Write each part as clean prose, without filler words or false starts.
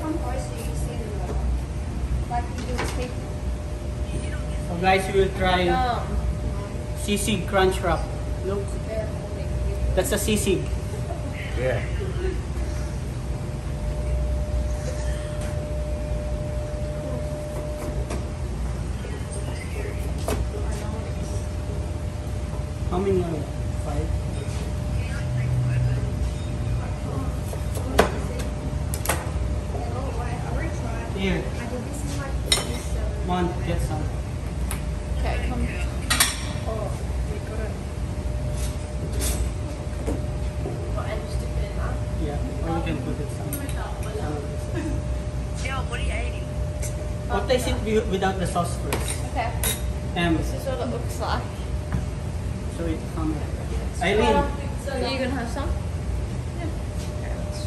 So guys, we will try sisig crunchwrap. Look, that's a sisig. Yeah. How many are there? 5? Here. Come on, get some. Okay, come. Oh, we got it. What, and just dip it in that? Yeah, or you can put it some. What are you eating? What taste it without the sauce first? Okay. This is what it looks like. So it comes. Eileen. Are you gonna have some? Yeah. Okay, let's.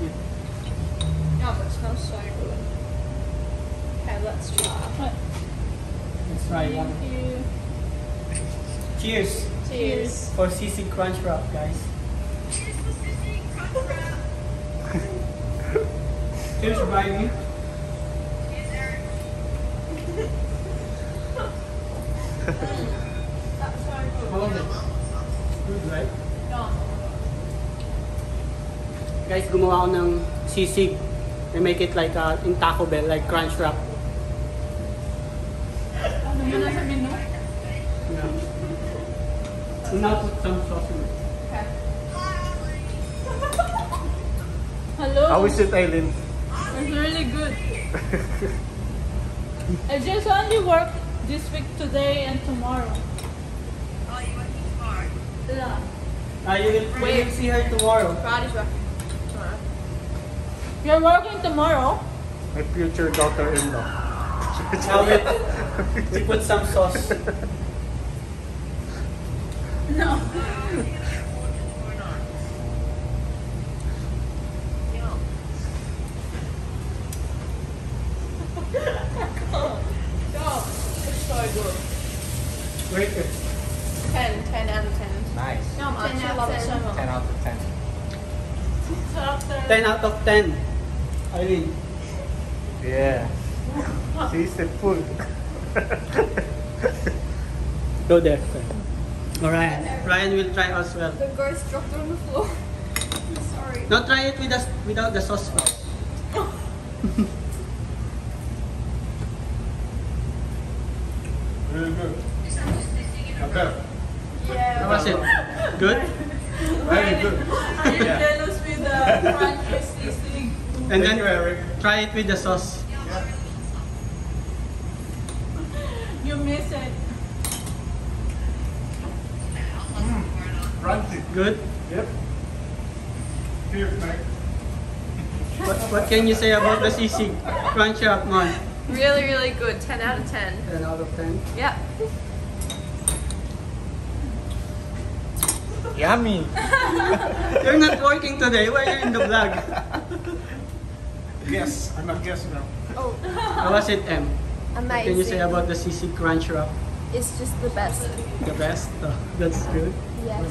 Yeah. Oh, but it smells so good. Okay, let's try. Let's try one. Thank you. Cheers. Cheers. For sisig crunchwrap, guys. Cheers for sisig crunchwrap. Cheers, Brian. Cheers, Eric. That's so good. How was it? Good, right? Yeah. Guys, gumawa ako ng sisig. They make it like in Taco Bell, like crunchwrap. Ano mo na sa menu? Yeah. So now put some sauce in it. Okay. Hello. How is it, Eileen? It's really good. I just only work this week today and tomorrow. Oh, you working tomorrow? Yeah. You will see her tomorrow. Friday's working tomorrow. You're working tomorrow? My future daughter-in-law. Now we put some sauce. No. It's so good. Rate it. 10 out of 10. Nice. No, I actually love it so much. 10 out of 10. 10 out of 10. Eileen. Yeah. She's the food. Go there. Alright. Ryan will try as well. The ghost dropped on the floor. Sorry. Now try it without the sauce first. Really good. Okay. Yeah. How was it? Good? Very good. I'm jealous with the crunchy sisig. And then Thank you, Eric. try it with the sauce. You miss it. Crunchy. Good? Yep. Cheers, mate. What can you say about the sisig crunchwrap, man? Really, really good. 10 out of 10. 10 out of 10. Yeah. Yummy. You're not working today. Why are you in the vlog? Yes, I'm a guest now. Oh, How was it, Em? What amazing. can you say about the sisig crunchwrap? It's just the best. The best? Oh, that's good. Yes.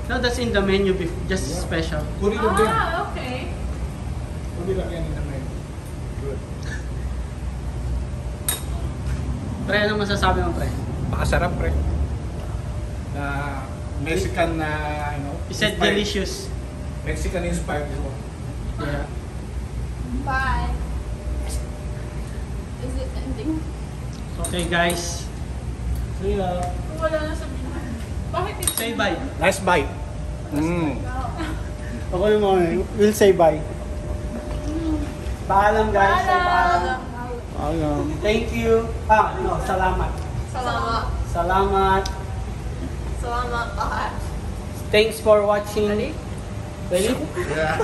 No, that's in the menu, just special. Put it in there. Ah, okay. Put it again in the menu. Good. Pre, anong masasabi mo, pre? Pakasarap, pre. Na Mexican na, You said inspired. delicious. Mexican inspired this one. Yeah. Bye. Is it ending? Okay, guys. See ya. Wala na sa menu. Bakit ito? Say bye. Nice bite. Mm. Ako naman, we'll say bye. Paalam, guys. Say paalam. Paalam. Thank you. Salamat. Salamat. Salamat. Salamat. Bye. Thanks for watching. Ready? Ready? Yeah.